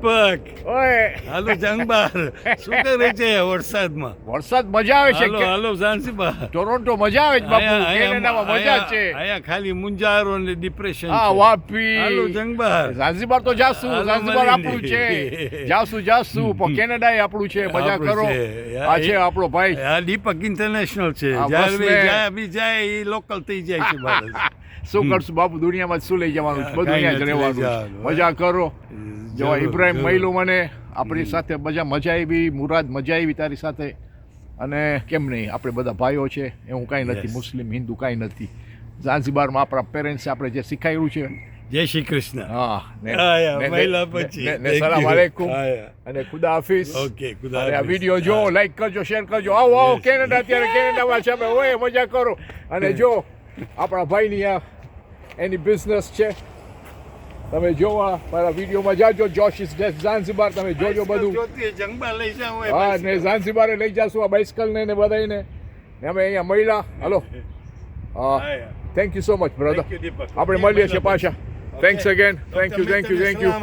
દીપક ઓય હાલો જંગબાર શું કરે છે વરસાદમાં? વરસાદ મજા આવે છે હાલો હાલો ઝાંઝીબાર. ટોરોન્ટો મજા આવે છે બાપુ, કેનેડામાં મજા છે. આયા ખાલી મુંજારો ને ડિપ્રેશન હા છે. વાપી હાલો જંગબાર. ઝાંઝીબાર તો જાસુ, હાલો ઝાંઝીબાર મળી આપણું છે. લીધી. જાસુ પણ કેનેડા આપણું છે. મજા આપણું કરો. છે. આ છે આપણો ભાઈ. આ દીપક ઇન્ટરનેશનલ છે. હા, જ્યારે બસ ને. જાય બી જાય એ લોકલ થઈ જાય છે માણસ. શું કરશું બાપુ, દુનિયામાં શું લઈ જવાનું છે? બધું કાંઈ અહીંયા જ નથી રહેવાનું લઈ છે. જવાનું. મજા કરો. જો જરૂર, ઇબ્રાહિમ જરૂર. મહિલો મને આપણી સાથે મજા આવી. મુરાદ મજા આવી તારી સાથે. અને કેમ નહીં, આપણે બધા ભાઈઓ છે. એવું કાંઈ નથી, Yes. મુસ્લિમ હિન્દુ કાંઈ નથી. ઝાંઝીબારમાં આપણા પેરેન્ટ્સે આપણે જે શીખાયું છે. જય શ્રી કૃષ્ણ. હા આયા, મહિલા પછી. Thank સલામ you. આલેકુમ આયા. અને ખુદા હાફિઝ. ઓકે, ખુદા અને આ હાફિઝ. વિડીયો જો લાઈક કરજો, શેર કરજો. આવો આવો કેનેડા, અત્યારે કેનેડામાં છે અમે. ઓય મજા કરો. અને જો આપણા ભાઈની આ એની બિઝનેસ છે. તમે જોવા મારા વિડીયોમાં જાજો. જોશિસ ઝાંઝીબાર તમે જોજો બધું. જોતી જંગબાર લઈ જાવ હોય હા પછી. ને ઝાંઝીબારે લઈ જાશું આ બાઇસ્કલ ને બધાને. ને અમે અહીંયા મહિલા. હલો હા, આયા. Thank you so much brother. Thank you, દીપક. આપણે મળીએ છીએ પાછા. Thanks again. Thank you. સલામ.